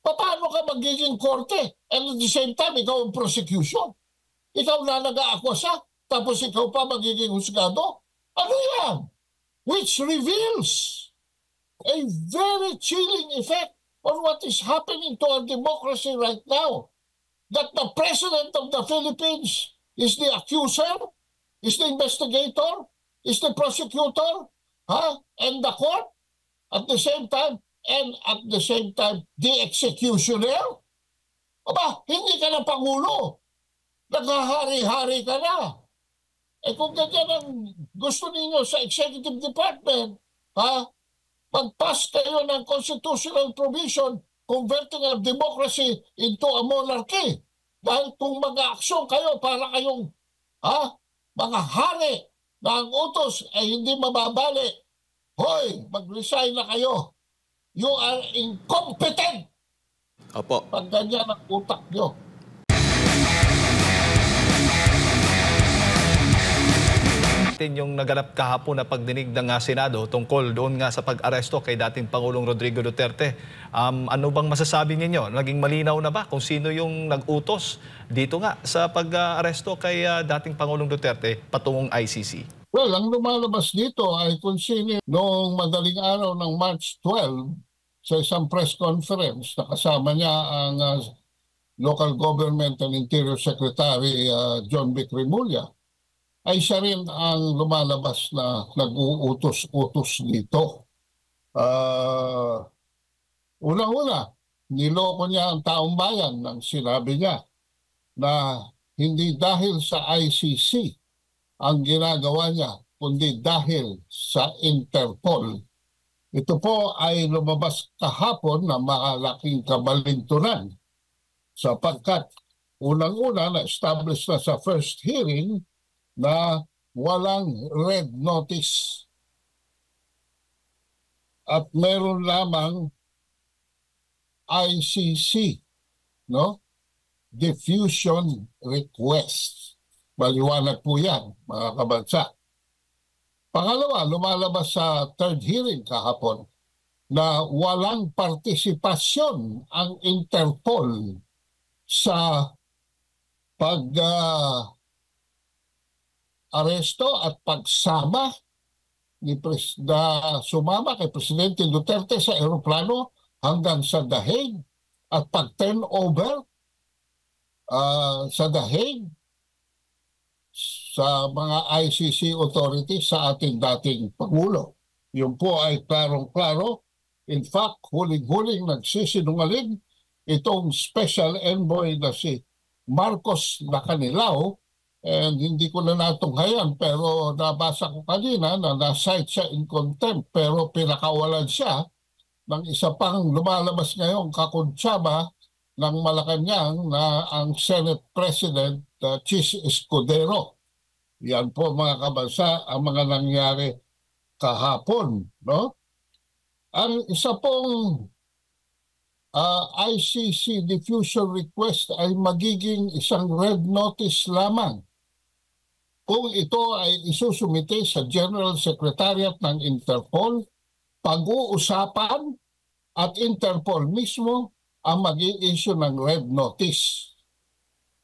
Paano ka magiging korte? And at the same time, ikaw ang prosecution. Ikaw na nag-aakusa, tapos ikaw pa magiging husgado? Ano yan? Which reveals a very chilling effect on what is happening to our democracy right now. That the President of the Philippines is the accuser, is the investigator, is the prosecutor, and the court at the same time, the executioner. Aba, hindi ka na Pangulo. Naghahari-hari ka na. Eh kung ganyan ang gusto ninyo sa Executive Department, mag-pass kayo ng constitutional provision converting our democracy into a monarchy. Dahil kung mag-aaksyon kayo para kayong mga hari na ang utos ay hindi mababali, hoy, mag-resign na kayo. You are incompetent. Opo. Pag ganyan ang utak nyo. Yung naganap kahapon na pagdinig ng Senado tungkol doon nga sa pag-aresto kay dating Pangulong Rodrigo Duterte. Ano bang masasabi ninyo? Naging malinaw na ba kung sino yung nag-utos dito nga sa pag-aresto kay dating Pangulong Duterte patungong ICC? Well, ang lumalabas dito ay kung sino noong madaling araw ng March 12 sa isang press conference na kasama niya ang Local Government and Interior Secretary John Vic Remulla, ay siya rin ang lumalabas na nag-uutos-utos dito. Una-una, niloko niya ang taong bayan nang sinabi niya na hindi dahil sa ICC ang ginagawa niya, kundi dahil sa Interpol. Ito po ay lumabas kahapon na malaking kabalintunan sapagkat unang-una na-establish na sa first hearing na walang red notice at meron lamang ICC, no? Diffusion request. Maliwanag po yan, mga kabansa. Pangalawa, lumalabas sa third hearing kahapon na walang partisipasyon ang Interpol sa aresto at pagsama sumama kay Presidente Duterte sa eroplano hanggang sa The Hague at pag-turn over sa The Hague sa mga ICC authorities sa ating dating Pangulo. Yun po ay klarong-klaro. In fact, huling-huling nagsisinungaling itong special envoy na si Marcos Lacanilao. And hindi ko na natunghayan pero nabasa ko kanina na na-cite siya in contempt pero pinakawalan siya ng isa pang lumalabas ngayong kakuntsaba ng Malacanang na ang Senate President Chis Escudero. Yan po mga kabansa ang mga nangyari kahapon. No? Ang isa pong ICC diffusion request ay magiging isang red notice lamang kung ito ay isusumite sa General Secretariat ng Interpol, pag-uusapan at Interpol mismo ang mag-i-issue ng red notice.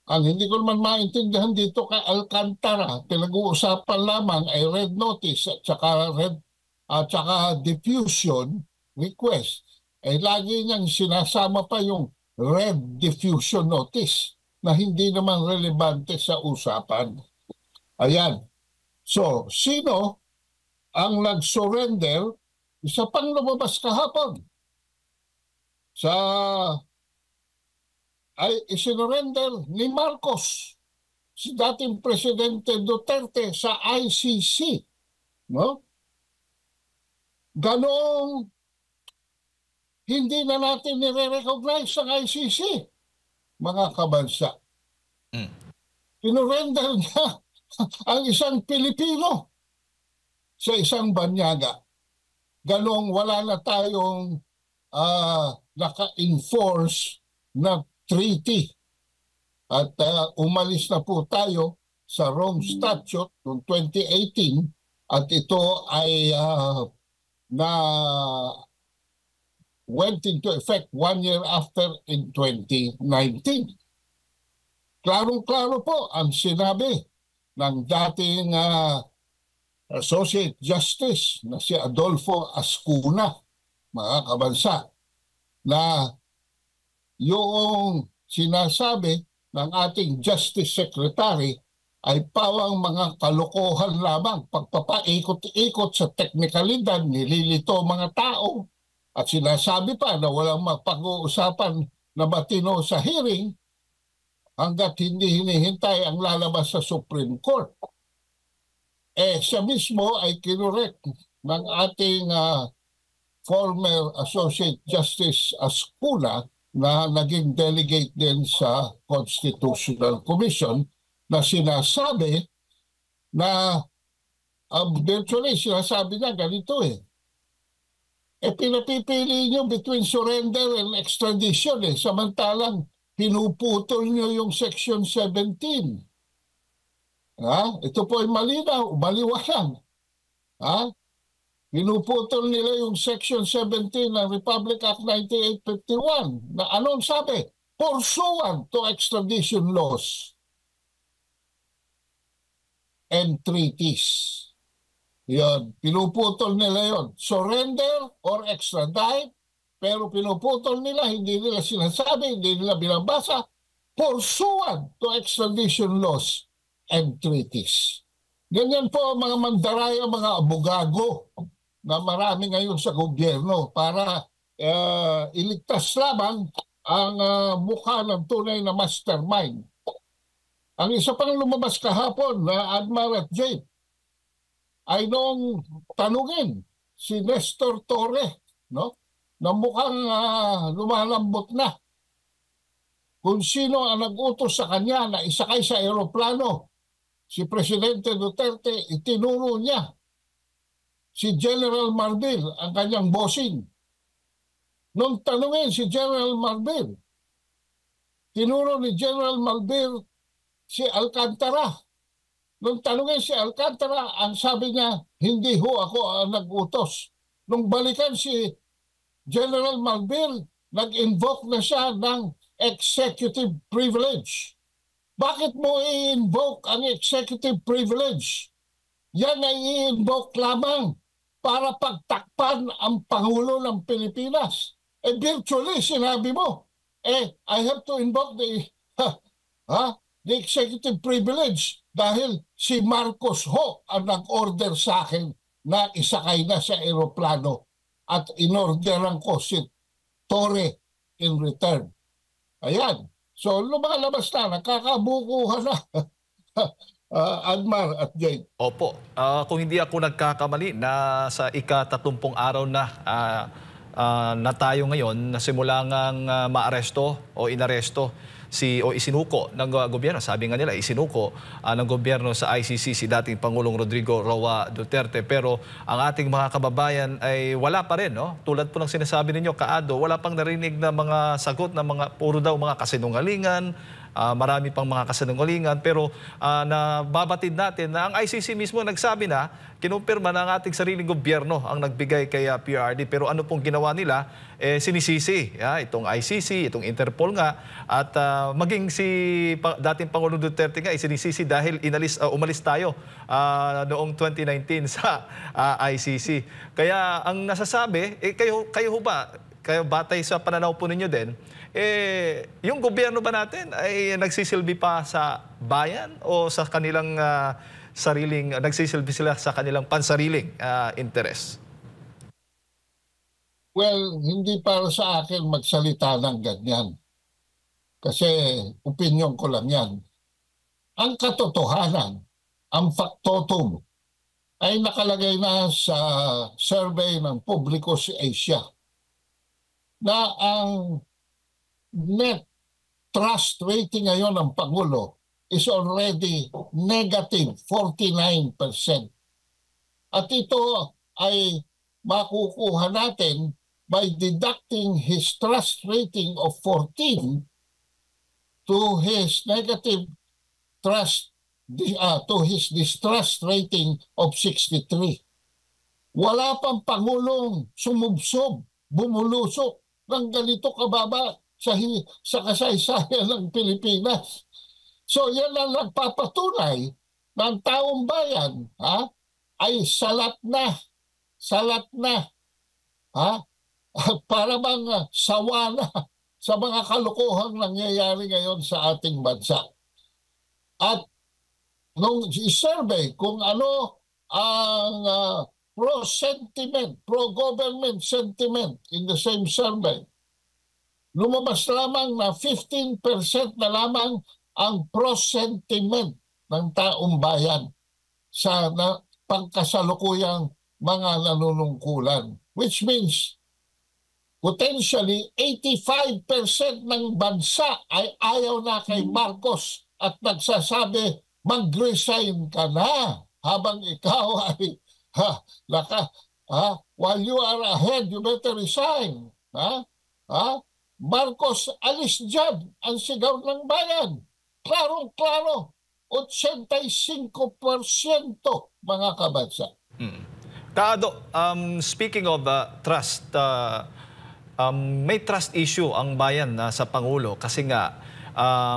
Ang hindi ko naman maintindihan dito kay Alcantara, pinag-uusapan lamang ay red notice at saka diffusion request. Ay lagi niyang sinasama pa yung red diffusion notice na hindi naman relevante sa usapan. Ayan. So, sino ang nag-surrender? Isa pang lumabas kahapon. Ay isinurrender ni Marcos, si dating Presidente Duterte sa ICC. No? Ganong hindi na natin nire-recognize ang ICC, mga kabansa. Sinurrender niya ang isang Pilipino sa isang banyaga. Ganong wala na tayong naka-enforce na treaty. At umalis na po tayo sa Rome Statute noong 2018 at ito ay went into effect 1 year after in 2019. Klarong-klaro po ang sinabi ng dating Associate Justice na si Adolfo Ascuna, mga kabansa, na yung sinasabi ng ating Justice Secretary ay pawang mga kalokohan lamang, pagpapaikot-ikot sa teknikalidad, nililito mga tao, at sinasabi pa na walang mapag-uusapan na matino sa hearing hanggat hindi hinihintay ang lalabas sa Supreme Court. Siya mismo ay kinurek ng ating former Associate Justice Ascuna na naging delegate din sa Constitutional Commission na sinasabi na virtually sinasabi niya ganito pinapipili niyo between surrender and extradition samantalang pinuputol niyo yung Section 17. Ito po ay malinaw, maliwanag. Pinuputol nila yung Section 17 ng Republic Act 9851 na anong sabi? Pursuant to extradition laws and treaties. Yun, pinuputol nila yon. Surrender or extradite, pero pinuputol nila, hindi nila sinasabi, hindi nila binabasa, pursuant to extradition laws and treaties. Ganyan po mga mandaraya, mga abogago na marami ngayon sa gobyerno para iligtas lamang ang mukha ng tunay na mastermind. Ang isa pang lumabas kahapon na Admar at Jade ay noong tanungin si Nestor Torre, no? Na mukhang lumalambot na kung sino ang nag-utos sa kanya na isakay sa eroplano si Presidente Duterte, itinuro niya si General Marbil, ang kanyang bossing. Nung tanungin si General Marbil, tinuro ni General Marbil si Alcantara. Nung tanungin si Alcantara, ang sabi niya, hindi ho ako ang nag-utos. Nung balikan si General Marbil, nag-invoke na siya ng executive privilege. Bakit mo i-invoke ang executive privilege? Yan ay i-invoke lamang para pagtakpan ang Pangulo ng Pilipinas. Virtually, sinabi mo, I have to invoke the executive privilege dahil si Marcos ho ang nag-order sa akin na isakay na sa eroplano at inorderan ko si Torre in return. Ayan. So, lumalabas na, nakakabukuhan na Admar at Jade. Opo. Kung hindi ako nagkakamali, na sa ika-30 araw na tayo ngayon, na simula ngang maaresto o inaresto o isinuko ng gobyerno, sabi nga nila, isinuko ng gobyerno sa ICC si dating Pangulong Rodrigo Roa Duterte. Pero ang ating mga kababayan ay wala pa rin, no? Tulad po ng sinasabi ninyo, Kaado, wala pang narinig na mga sagot na puro daw mga kasinungalingan, marami pang mga kasinungalingan. Pero nababatid natin na ang ICC mismo nagsabi na, kinumpirma na ang ating sariling gobyerno ang nagbigay kay PRRD. Pero ano pong ginawa nila? Sinisisi itong ICC, itong Interpol nga, at maging si dating Pangulong Duterte nga sinisisi dahil umalis tayo noong 2019 sa ICC. Kaya ang nasasabi, kayo ho ba, kayo batay sa pananaw po ninyo din, yung gobyerno ba natin ay nagsisilbi pa sa bayan o sa kanilang nagsisilbi sila sa kanilang pansariling interes? Well, hindi para sa akin magsalita ng ganyan. Kasi opinion ko lang yan. Ang katotohanan, ang factotum, ay nakalagay na sa survey ng Publicus Asia na ang net trust rating ngayon ng Pangulo is already negative 49%. At ito ay makukuha natin by deducting his trust rating of 14 to his negative trust, to his distrust rating of 63. Wala pang Pangulong sumubsob bumulusok ng ganito kababa sa kasaysayan ng Pilipinas. So yan ang nagpapatunay ng taong bayan ay salat na, ha? Para bang sawa na sa mga kalokohang nangyayari ngayon sa ating bansa. At nung i-survey kung ano ang pro-sentiment, pro-government sentiment in the same survey, lumabas lamang na 15% na lamang ang pro-sentiment ng taong bayan sa pangkasalukuyang mga nanunungkulan. Which means, potentially 85% ng bansa ay ayaw na kay Marcos at nagsasabi, mag-resign ka na habang ikaw ay while you are ahead, you better resign. Marcos, alis dyan ang sigaw ng bayan. Klarong-klaro, 85% mga kabansa. Kaado, speaking of trust, may trust issue ang bayan sa Pangulo kasi nga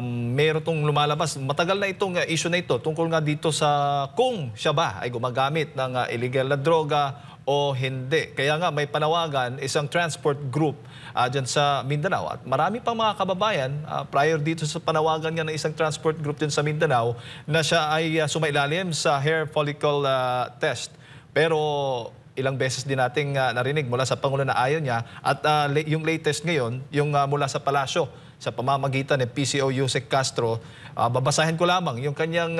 mayroon itong lumalabas. Matagal na itong issue na ito tungkol nga dito sa kung siya ba ay gumagamit ng illegal na droga o hindi. Kaya nga may panawagan isang transport group dyan sa Mindanao. At marami pang mga kababayan prior dito sa panawagan nga ng isang transport group din sa Mindanao na siya ay sumailalim sa hair follicle test. Pero ilang beses din nating narinig mula sa Pangulo na ayaw niya. At yung latest ngayon, yung mula sa palasyo, sa pamamagitan ni PCO Yusek Castro, babasahin ko lamang yung kanyang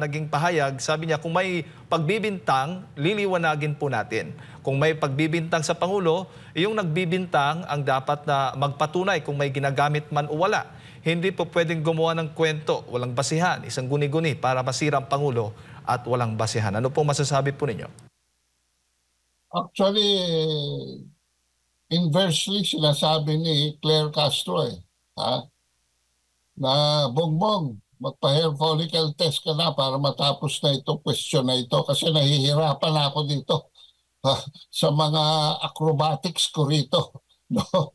naging pahayag. Sabi niya, kung may pagbibintang, liliwanagin po natin. Kung may pagbibintang sa Pangulo, yung nagbibintang ang dapat na magpatunay kung may ginagamit man o wala. Hindi po pwedeng gumawa ng kwento, walang basihan, isang guni-guni para masira ang Pangulo at walang basihan. Ano po masasabi po ninyo? Actually, inversely sinasabi ni Claire Castro na Bongbong, magpa-hair follicle test ka na para matapos na itong question na ito kasi nahihirapan na ako dito sa mga acrobatics ko rito. No?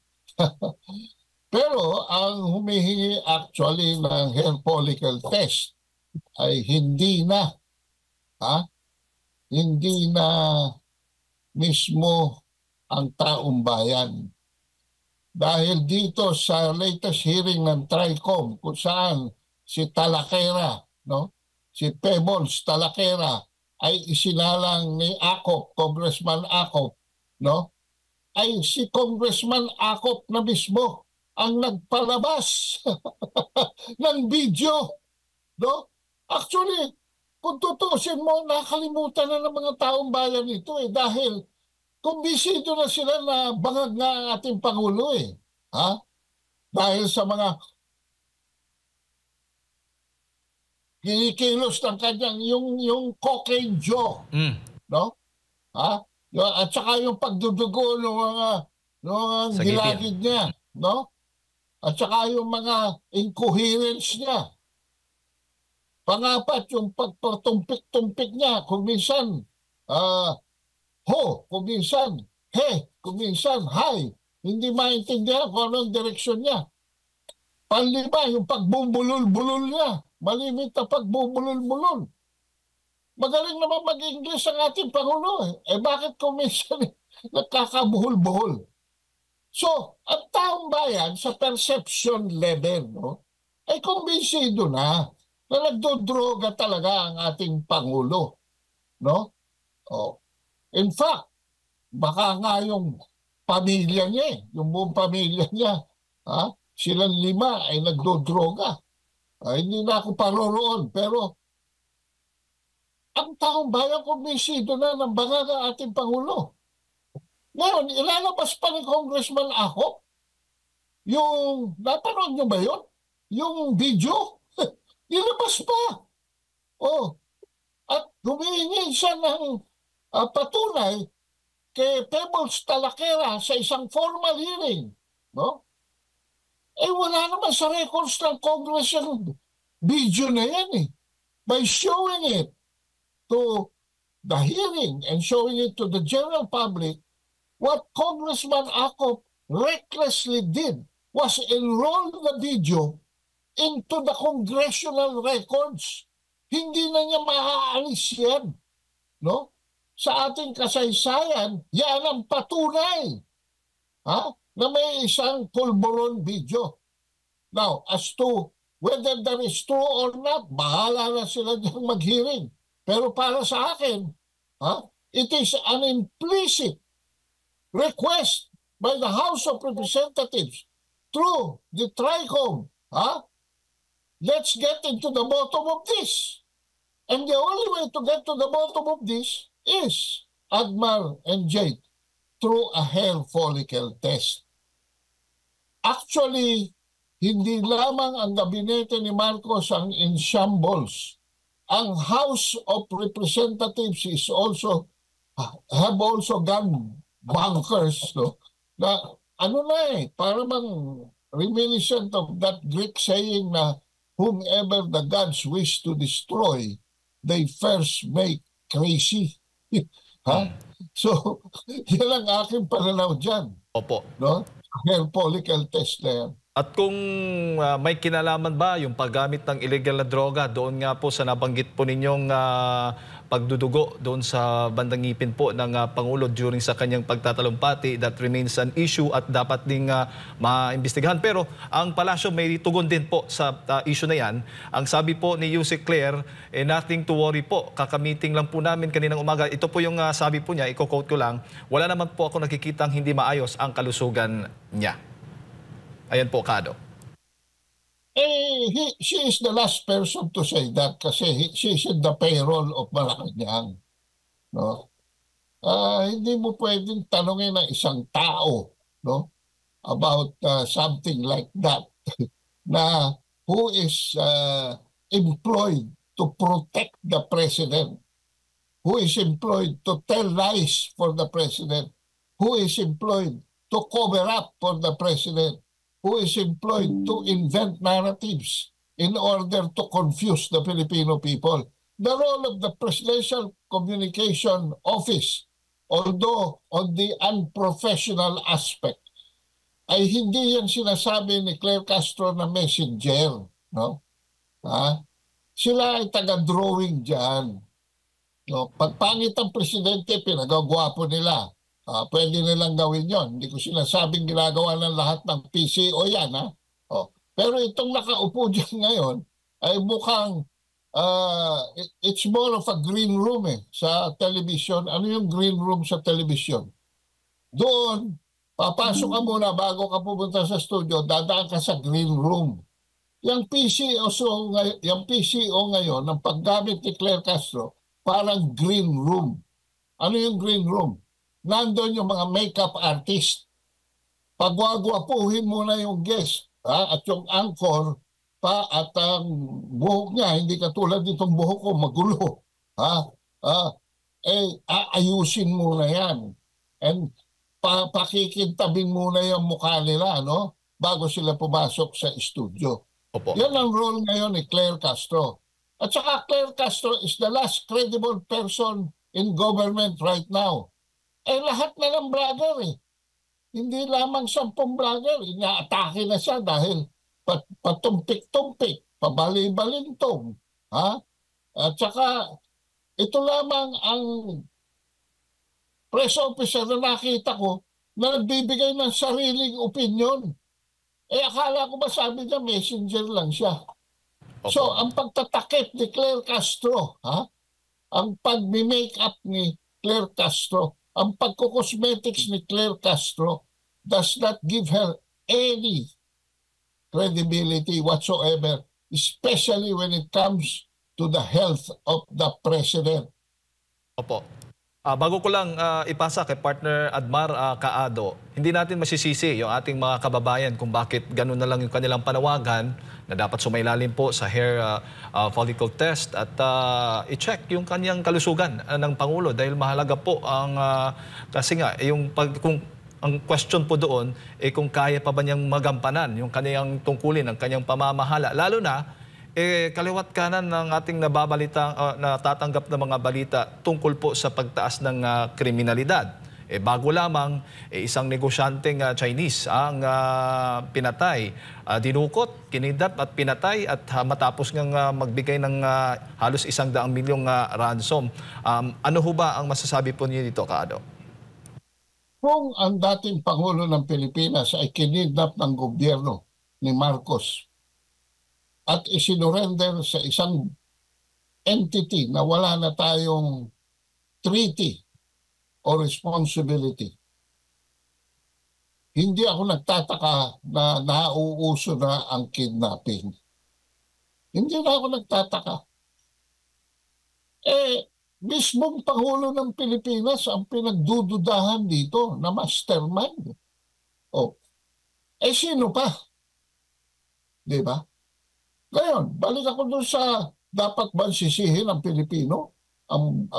Pero ang humihingi actually ng hair follicle test ay hindi na mismo ang taong bayan. Dahil dito sa latest hearing ng TRICOM kung saan si Talaquera, si Pebbles Talaquera ay isinalang ni Acop, Congressman Acop, ay si Congressman Acop na mismo ang nagpalabas ng video. Actually, kung tutusin mo, nakalimutan na ng mga taong bayan ito dahil kumbisido na sila na bangag nga ang ating Pangulo Dahil sa mga kinikilos ng kanyang yung cocaine jaw. At saka yung pagdudugo ng mga gilagid niya. At saka yung mga incoherence niya. Pangapat, yung pagpatumpik-tumpik niya. Kung minsan, ho, kung minsan, he, kung minsan, hi. Hindi maintindihan kung anong direksyon niya. Panlima, yung pagbubulol-bulol niya. Malimit na pagbubulol-bulol. Magaling naman mag-English ang ating Pangulo. Bakit kung minsan nagkakabuhol-buhol? So, ang taong bayan sa perception level, ay kumbinsido na nagdodroga talaga ang ating Pangulo. In fact, baka nga yung pamilya niya, yung buong pamilya niya, silang 5 ay nagdodroga. Hindi na ako paroroon, pero ang taong bayan kumbinsido na ng bangag ang ating Pangulo. Ngayon, ilalabas pa ni Congressman Acop yung, napanood nyo ba yun? Yung video, ilabas pa. At humihingi siya ng patunay kay Pebbles Talaquera sa isang formal hearing. Wala naman sa records ng Congress yung video na yan By showing it to the hearing and showing it to the general public, what Congressman Acop recklessly did was enroll the video into the congressional records. Hindi na niya maaalis yan. No? Sa ating kasaysayan, yan ang patunay na may isang pulburon video. Now, as to whether that is true or not, bahala na sila diyang mag-hearing. Pero para sa akin, it is an implicit request by the House of Representatives through the TRICOM. Let's get into the bottom of this. And the only way to get to the bottom of this is Admar and Jade through a hair follicle test. Actually, hindi lamang ang gabinete ni Marcos ang in shambles. Ang House of Representatives is also have also gone bonkers, no? Na ano na para bang reminiscent of that Greek saying na whomever the gods wish to destroy, they first make crazy. So, yan ang aking pananaw dyan. Opo. No? Hair follicle test na yan. At kung may kinalaman ba yung paggamit ng illegal na droga doon nga po sa nabanggit po ninyong pagdudugo doon sa bandang ngipin po ng Pangulo during sa kanyang pagtatalumpati, that remains an issue at dapat ding maimbestigahan. Pero ang palasyo may tugon din po sa issue na yan. Ang sabi po ni Yusek Claire, nothing to worry po. Kakamiting lang po namin kaninang umaga. Ito po yung sabi po niya, i-quote ko lang, wala naman po ako nakikitang hindi maayos ang kalusugan niya. Ayan po, Kado. She is the last person to say that kasi she is in the payroll of Malacanang. No? Hindi mo pwedeng tanongin ng isang tao, no, about something like that na who is employed to protect the president, who is employed to tell lies for the president, who is employed to cover up for the president, who is employed to invent narratives in order to confuse the Filipino people. The role of the Presidential Communication Office, although on the unprofessional aspect, ay hindi yan sinasabi ni Claire Castro na messenger. No? Sila ay taga-drawing dyan. No? Pagpangit ang presidente, pinagagwapo nila. Pwede nilang gawin yon. Hindi ko sinasabing ginagawa ng lahat ng PCO yan. Pero itong nakaupo dyan ngayon ay mukhang it's more of a green room sa television. Ano yung green room sa television? Doon, papasok ka muna bago ka pupunta sa studio, dadaan ka sa green room. Yung PCO ngayon, ng paggamit ni Claire Castro, parang green room. Ano yung green room? Nandun yung mga makeup artist. Pagwagwapuhin mo na yung guest at yung anchor at ang buhok niya, hindi katulad itong buhok ko, magulo. Ayusin mo na yan. And pakikintabing muna yung mukha nila, no? Bago sila pumasok sa studio. Opo. Yan ang role ngayon ni Claire Castro. At saka Claire Castro is the last credible person in government right now. Lahat na ng vlogger Hindi lamang 10 vlogger. Inaatake na siya dahil patumpik-tumpik, pabali-balintong. At saka, ito lamang ang press officer na nakita ko na nagbibigay ng sariling opinion. Akala ko ba sabi niya messenger lang siya. Opo. So, ang pagtatakip ni Claire Castro, ang pag-make up ni Claire Castro, ang pagkukosmetics ni Claire Castro does not give her any credibility whatsoever, especially when it comes to the health of the president. Opo. Bago ko lang ipasa kay partner Admar Kaado, hindi natin masisisi yung ating mga kababayan kung bakit ganun na lang yung kanilang panawagan na dapat sumailalim po sa hair follicle test at i-check yung kanyang kalusugan ng Pangulo dahil mahalaga po ang kasi nga kung ang question po doon kung kaya pa ba niyang magampanan yung kanyang tungkulin, ang kanyang pamamahala, lalo na kaliwat kanan ng ating natatanggap na mga balita tungkol po sa pagtaas ng kriminalidad. bago lamang isang negosyanteng Chinese ang pinatay, dinukot, kinidnap at pinatay at matapos ngang magbigay ng halos 100 milyong ransom. Ano ho ba ang masasabi po niyo dito, Kaado? Kung ang dating Pangulo ng Pilipinas ay kinidnap ng gobyerno ni Marcos at isinurrender sa isang entity na wala na tayong treaty o responsibility, hindi ako nagtataka na nauuso na ang kidnapping. Hindi na ako nagtataka. Mismong Pangulo ng Pilipinas ang pinagdududahan dito na mastermind. Sino pa? Di ba? Ngayon, balik ako doon sa dapat ba sisihin ang Pilipino, ang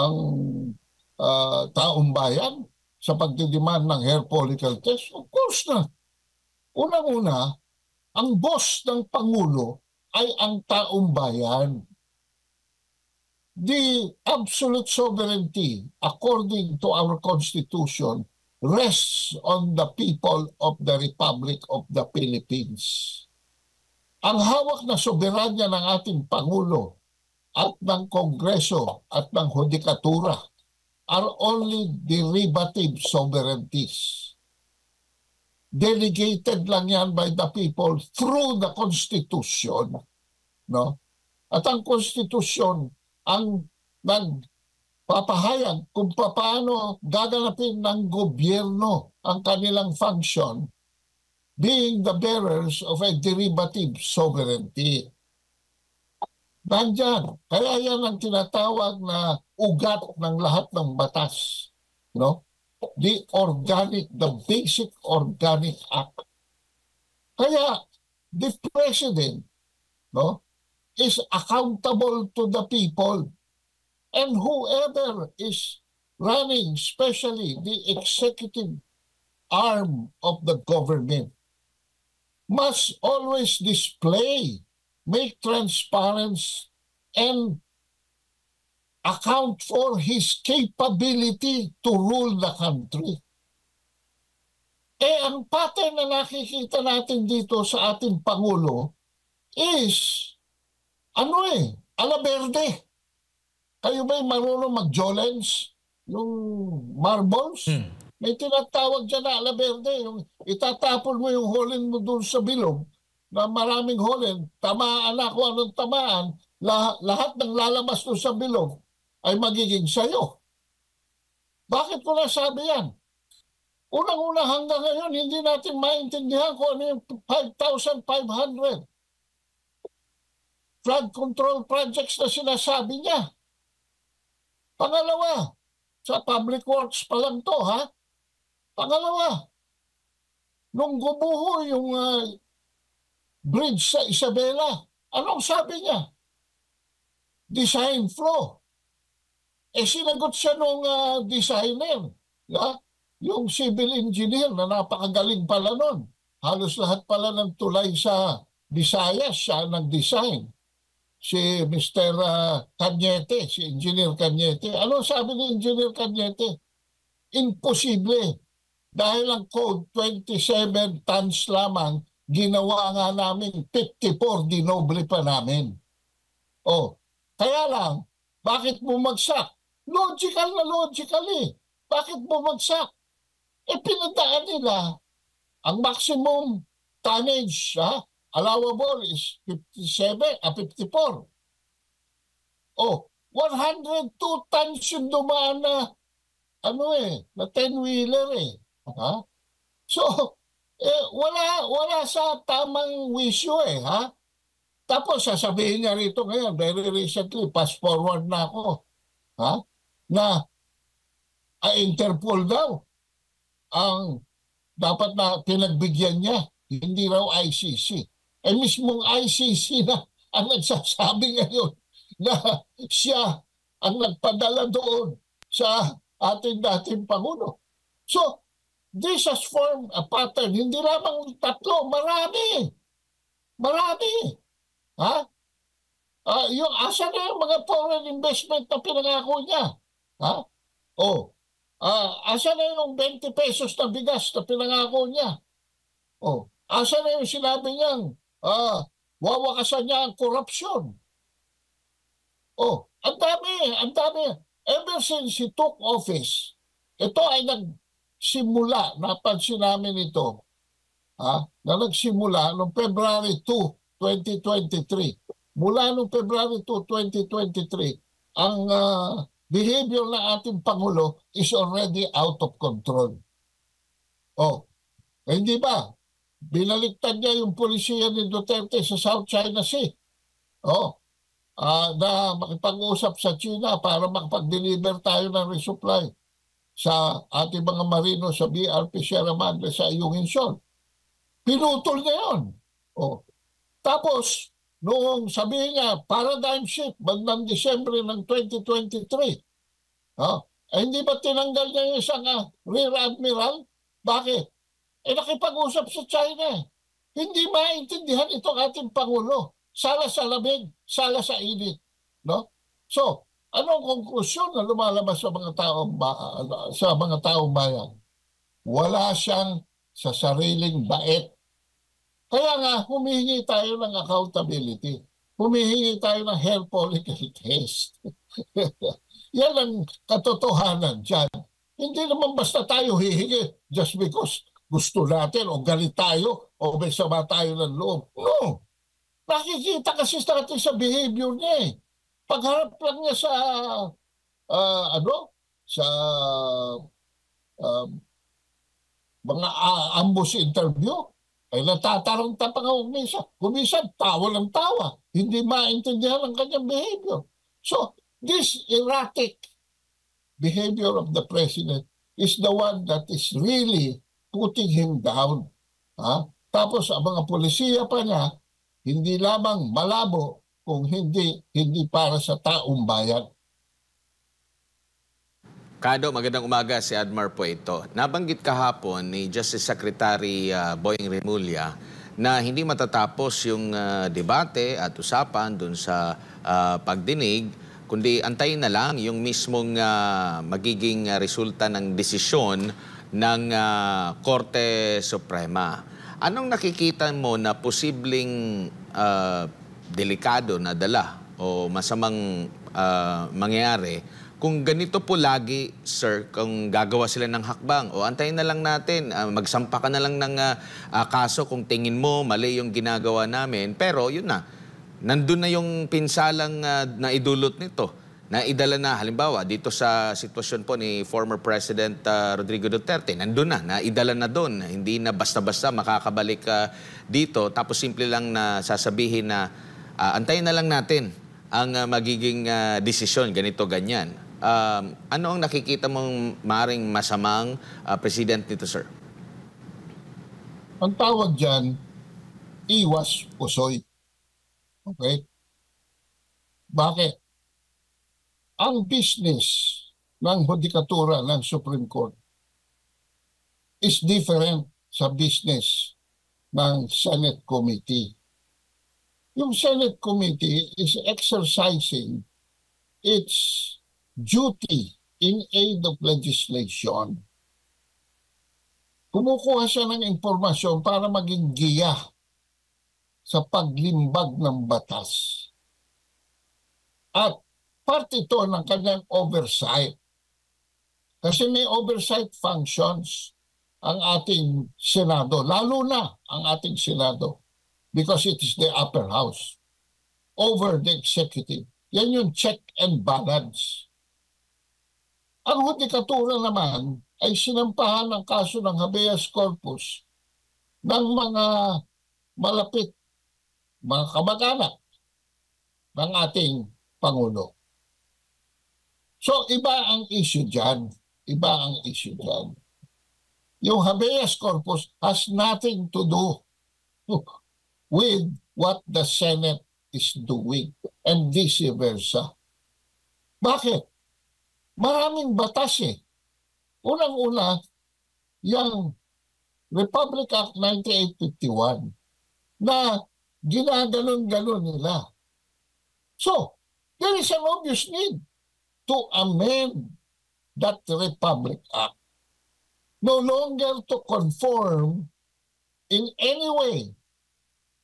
taong bayan sa pagdidemand ng hair follicle test? Of course na. Unang-una, ang boss ng Pangulo ay ang taong bayan. The absolute sovereignty, according to our Constitution, rests on the people of the Republic of the Philippines. Ang hawak na soberanya ng ating Pangulo at ng Kongreso at ng Hudikatura are only derivative sovereignties. Delegated lang yan by the people through the Constitution. No? At ang Constitution ang nagpapahayag kung paano gaganapin ng gobyerno ang kanilang function, being the bearers of a derivative sovereignty. Nandyan. Kaya yan ang tinatawag na ugat ng lahat ng batas. No? The basic organic act. Kaya the president, no, is accountable to the people. And whoever is running, especially the executive arm of the government, must always display, make transparency, and account for his capability to rule the country. Ang pattern na nakikita natin dito sa ating Pangulo is, ala verde. Kayo ba'y marunong mag-jolens? Yung marbles? May tinatawag dyan na ala verde. Yung itatapon mo yung holin mo doon sa bilog na maraming holin, tamaan na kung anong tamaan, lahat ng lalabas doon sa bilog ay magiging sayo. Bakit ko nasabi yan? Unang-una hanggang ngayon, hindi natin maintindihan kung ano yung 5,500 flood control projects na sinasabi niya. Pangalawa, sa public works pa lang to, ha? Pangalawa, nung gumuho yung bridge sa Isabela, anong sabi niya? Design flaw. Sinagot siya nung designer, yung civil engineer na napakagaling pala nun. Halos lahat pala ng tulay sa Visayas siya nag-design. Si Mr. Cañete, si Engineer Cañete. Ano sabi ni Engineer Cañete? Imposible. Dahil ang code 27 tons lamang, ginawa nga namin 54, dinoble pa namin. Kaya lang, bakit bumagsak? Logical na logical eh. Bakit bumagsak? Pinadaan nila ang maximum tonnage, allowable is 54. 102 tons yung dumaan na na 10-wheeler eh. So, wala sa tamang wisyo eh, Tapos sasabihin niya rito ngayon, very recently, fast forward na ako, na Interpol daw ang dapat na pinagbigyan niya, hindi raw ICC. Mismong ICC na ang nagsasabi ngayon na siya ang nagpadala doon sa ating dating Pangulo. So, this has formed a pattern. Hindi lamang tatlo, marami. Marami. Yung asa na yung mga foreign investment na pinangako niya. asa na yung 20 pesos na bigas na pinangako niya? Oh, asa na yung sinabi niyang wawakasan niya ang korupsyon? Oh, ang dami, ang dami. Ever since he took office, ito ay nagsimula, napansin namin ito, na nagsimula noong February 2, 2023. Mula noong February 2, 2023, ang behavior ng ating Pangulo is already out of control. Oh, hindi ba? Binaliktad niya yung polisiya ni Duterte sa South China Sea. Oh, na makipag-usap sa China para makapag-deliver tayo ng resupply sa ating mga marino sa BRP Sierra Madre sa Ayungin Shoal. Pinutol na yun. Oh. Tapos, noong sabihin niya, paradigm shift, bandang Disyembre ng 2023, hindi ba tinanggal niya yung isang Rear Admiral? Bakit? Nakipag-usap sa China. Hindi maintindihan itong ating Pangulo. Sala sa lamig, sala sa init. No? So, anong konklusyon na lumalabas sa mga taong bayan? Wala siyang sa sariling bait. Kaya nga, humihingi tayo ng accountability. Humihingi tayo ng hair follicle test. Yan ang katotohanan dyan. Hindi naman basta tayo hihingi just because gusto natin o galit tayo o may sama tayo ng loob. No. Nakikita kasi natin sa behavior niya eh. Pagharap lang niya sa sa mga ambush interview, ay natataranta pa nga kumisan, tawa ng tawa. Hindi maintindihan ang kanyang behavior. So, this erratic behavior of the president is the one that is really putting him down. Tapos ang mga polisiya pa niya, hindi lamang malabo kung hindi para sa taong bayan. Kado, magandang umaga, si Admar po ito. Nabanggit kahapon ni Justice Secretary Boying Remulla na hindi matatapos yung debate at usapan dun sa pagdinig, kundi antayin na lang yung mismong magiging resulta ng desisyon ng Korte Suprema. Anong nakikita mo na posibleng delikado na dala o masamang mangyayari kung ganito po lagi, sir, kung gagawa sila ng hakbang o antayin na lang natin, magsampa ka na lang ng kaso kung tingin mo mali yung ginagawa namin. Pero yun na, nandun na yung pinsalang na idulot nito. Na idala na, halimbawa, dito sa sitwasyon po ni former President Rodrigo Duterte, nandun na idala na doon. Hindi na basta-basta makakabalik dito. Tapos simple lang na sasabihin na antayin na lang natin ang magiging desisyon, ganito, ganyan. Ano ang nakikita mong maaaring masamang president nito, sir? Ang tawag dyan, iwas pusoy. Okay? Bakit? Ang business ng hudikatura ng Supreme Court is different sa business ng Senate Committee. Yung Senate Committee is exercising its duty in aid of legislation. Kumukuha siya ng impormasyon para maging giya sa paglimbag ng batas. At part ito ng kanyang oversight. Kasi may oversight functions ang ating Senado, lalo na ang ating Senado, because it is the upper house over the executive. Yan yung check and balance. Ang hudikatura naman ay sinampahan ng kaso ng habeas corpus ng mga malapit, mga kamag-anak ng ating Pangulo. So, iba ang issue dyan. Iba ang issue dyan. Yung habeas corpus has nothing to do with what the Senate is doing and vice versa. Bakit? Maraming batas eh. Unang-una, yung Republic Act 9851 na ginaganon-ganon nila. So, there is an obvious need to amend that Republic Act, no longer to conform in any way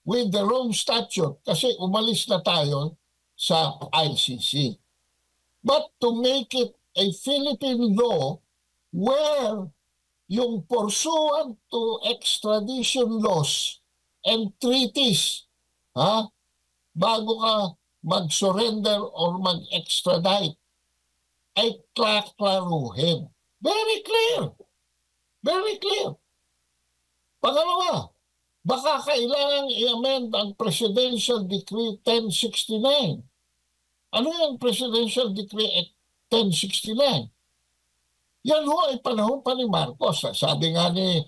with the Rome Statute kasi umalis na tayo sa ICC. But to make it a Philippine law where yung pursuant to extradition laws and treaties, bago ka mag-surrender or mag-extradite, ay klaruhin. Very clear. Very clear. Pangalawa, baka kailangan i-amend ang Presidential Decree 1069. Ano yung Presidential Decree 1069? Yan ho ay panahon pa ni Marcos. Sabi nga ni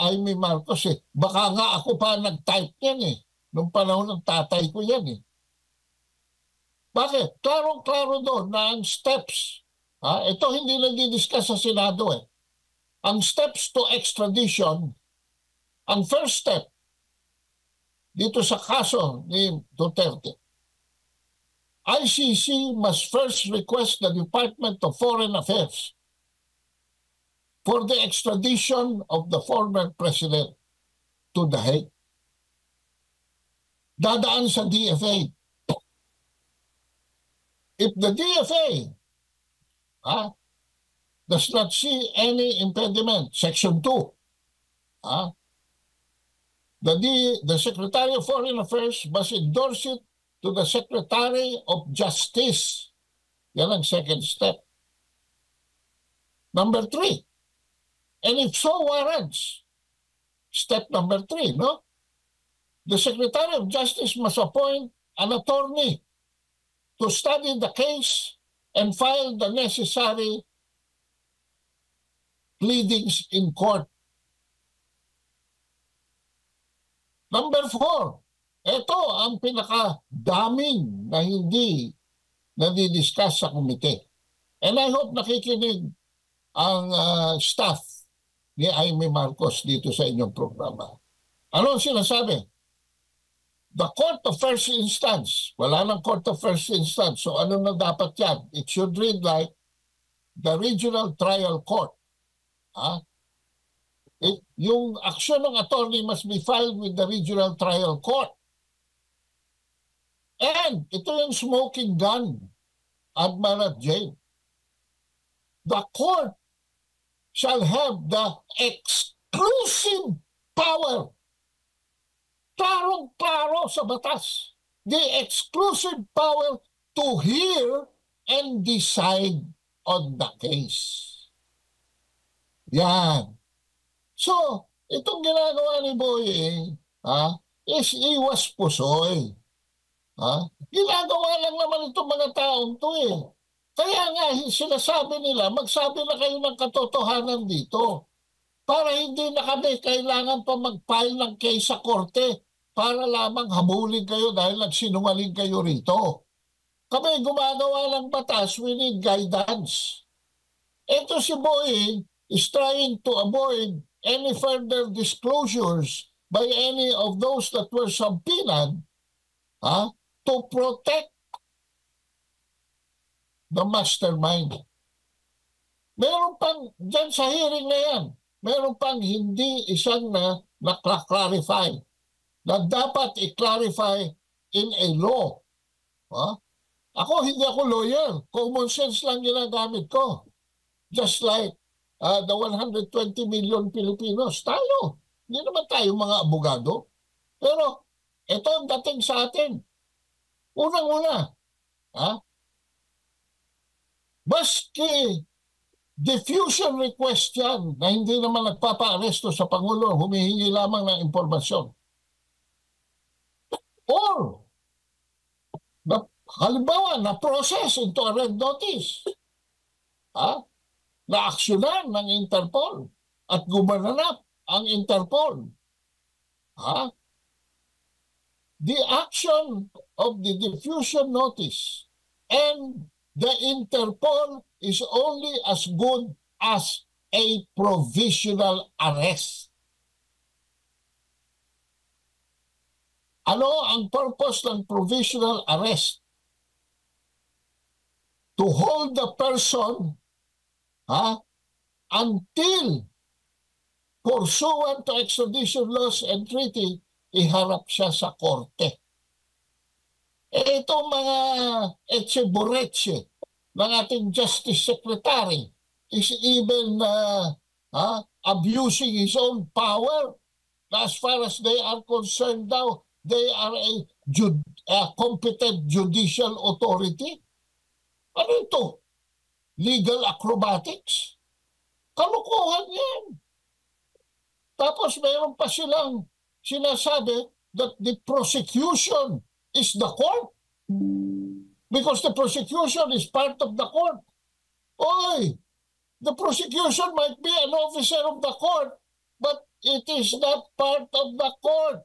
Amy Marcos, baka nga ako pa nag-type yan nung panahon ng tatay ko yan Bakit? Klarong-klaro doon na ang steps, ito hindi nag-discuss sa Senado Ang steps to extradition, ang first step dito sa kaso ni Duterte, ICC must first request the Department of Foreign Affairs for the extradition of the former president to The Hague. Dadaan sa DFA. If the DFA does not see any impediment, Section 2, the Secretary of Foreign Affairs must endorse it to the Secretary of Justice. Yan ang second step. Number 3, and if so warrants, step number 3, no? The Secretary of Justice must appoint an attorney to study the case and file the necessary pleadings in court. Number 4, ito ang pinakadaming na hindi nadidiscuss sa komite. And I hope nakikinig ang staff ni Amy Marcos dito sa inyong programa. Ano sinasabi? The Court of First Instance. Wala nang Court of First Instance. So ano na dapat yan? It should read like the Regional Trial Court. Yung aksyon ng attorney must be filed with the Regional Trial Court. And ito yung smoking gun, Admiral Jane. The court shall have the exclusive power. Klarong-klaro sa batas. The exclusive power to hear and decide on the case. Yan. So, itong ginagawa ni Boying, is iwas pusoy. Ginagawa lang naman itong mga taong to Kaya nga, sinasabi nila, magsabi na kayo ng katotohanan dito. Para hindi na kami kailangan pa mag-file ng case sa korte para lamang habulin kayo dahil nagsinungaling kayo rito. Kami gumagawa ng batas, we need guidance. Ito si Boying is trying to avoid any further disclosures by any of those that were subpoenaed to protect the mastermind. Meron pang, dyan sa hearing na yan, meron pang hindi isang na-clarify na dapat i-clarify in a law. Ako, hindi ako lawyer. Common sense lang ginagamit ko. Just like the 120 million Filipinos. Tayo. Hindi naman tayo mga abogado. Pero ito ang dating sa atin. Unang-una, maski diffusion request yan na hindi naman nagpapa-aresto sa Pangulo, humihingi lamang ng impormasyon. Or, halimbawa, na-process into a red notice. Na-aksyonan ng Interpol at gumanap ang Interpol. The action of the diffusion notice and the Interpol is only as good as a provisional arrest. Ano ang purpose ng provisional arrest? To hold the person ha, until pursuant to extradition laws and treaty, iharap siya sa korte. Itong mga etche-boretche ng ating Justice Secretary is even abusing his own power. As far as they are concerned daw, they are a competent judicial authority. Ano ito? Legal acrobatics? Kalukuhan yan. Tapos mayroon pa silang sinasabi that the prosecution is the court because the prosecution is part of the court. Oy, the prosecution might be an officer of the court, but it is not part of the court.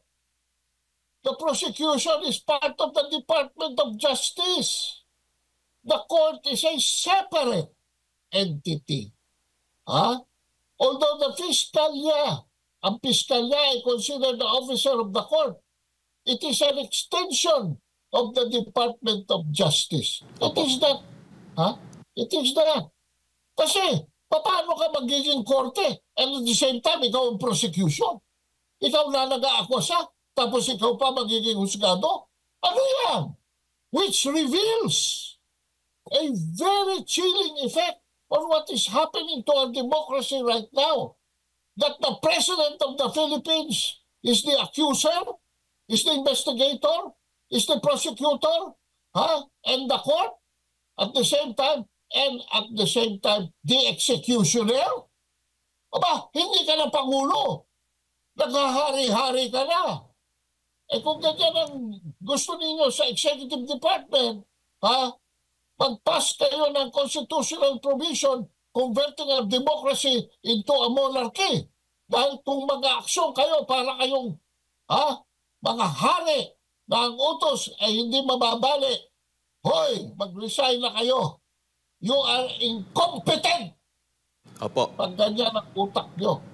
The prosecution is part of the Department of Justice. The court is a separate entity. Although the ang piskalya ay considered the officer of the court, it is an extension of the Department of Justice. It is that. It is that. Kasi, paano ka magiging korte and at the same time, ikaw ang prosecution? Ikaw na nag-aakusa, tapos ikaw pa magiging husgado? Ano yan? Which reveals a very chilling effect on what is happening to our democracy right now. That the President of the Philippines is the accuser, is the investigator, is the prosecutor, and the court at the same time, and at the same time, the executioner? Aba, hindi ka na Pangulo. Naghahari-hari ka na. Kung ganyan ang gusto ninyo sa Executive Department, mag-pass kayo ng constitutional provision converting our democracy into a monarchy. Dahil kung mag-aaksyon kayo para kayong mga hari na ang utos ay hindi mababali, hoy, mag-resign na kayo. You are incompetent. Opo. Pag ganyan ang utak nyo.